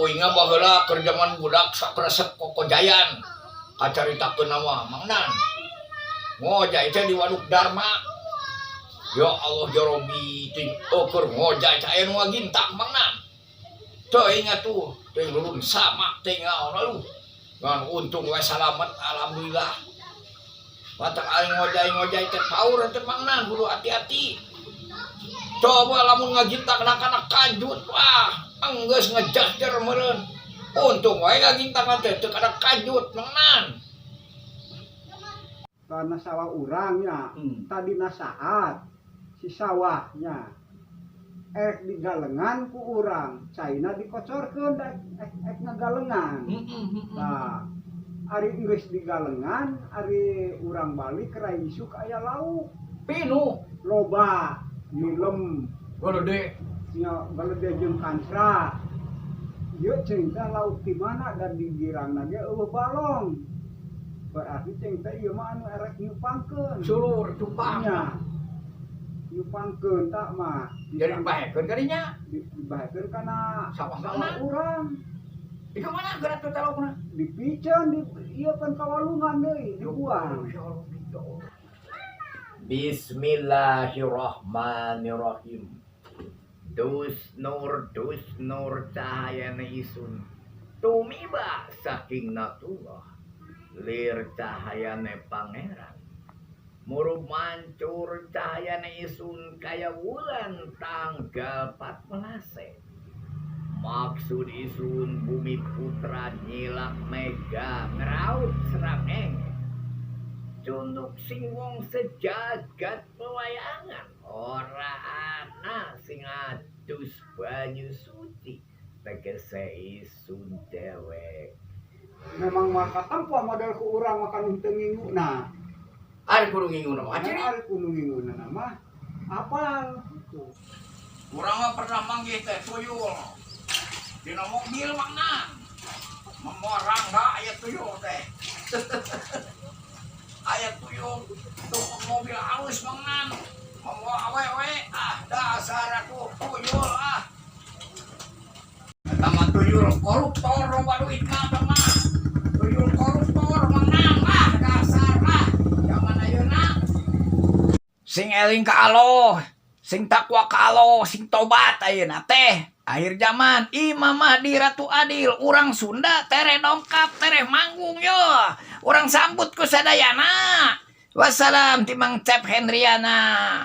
Winga baheula keur jaman budak sakresep kokojayan. Kacaritakeun nama Mangnan. Ngojay teh di Waduk Dharma. Ya Allah ya Robbi ting keur ngojay teh aya nu ngagintak Mangnan. Teu ingat tuh, teh lulun sama teh ngaon aduh. Ngan untung we salamet alhamdulillah. Matak aing ngojay teh paur teh Mangnan kudu hati-hati. Coba lamun ngagintak anak-anak kajut wah enggeus ngejahjer meureun. Untung wae ngagintak teh teu kada kajut Mangnan. Karena sawah urangnya tadina saat si sawahnya digalengan ku urang caina dikocorkeun ek ngagalengan. Nah ari geus digalengan ari urang balik rai isuk aya lauk Pinu loba nilem gede nya balede jeung kansra. Ieu ceung teh lauk di mana dan di girangna ge eueuh balong. Berarti ceung teh ieu mah anu erek nyupangkeun. sulur cupang. Nya. Nyupangkeun tak mah. Jadi dibahekeun kadinya. Dibahekeun kana Sawah urang. Di mana gerak teh laukna? Dipiceun di ieu kan kawalungan deui dibuang. Bismillahirrahmanirrahim. Dus nur cahayana isun tumiba saking natullah lir cahayane pangeran murub mancur cahayana isun kaya wulan tanggal 14. Maksud isun bumi putra nyilak mega ngeraut serangeng cunduk sing wong sejagat pewayangan ora ana sing adus banyu suci tegese isun dewek. Memang maka tampa model ku urang makan teu nginguna. Ari kudu nginguna mah ciri. Ari kudu nginguna mah apal gitu. Urang mah pernah manggih teh tuyul. Dina mobil Mangnan. Memorang da aya tuyul teh. Aya tuyul tuh mobil halus Mangnan. Membawa awewe dasar aku tuyul Eta mah tuyul koruptor loba duit mah Mangnan. Tuyul koruptor Mangnan dasar zaman ayeuna. Sing eling ka Allah, sing takwa ka Allah, sing tobat ayeuna teh. Akhir zaman Imam Mahdi Ratu Adil urang Sunda tere dongkap tere manggung yo. Urang sambut ku sadayana. Wassalam timang Cep Hendriana.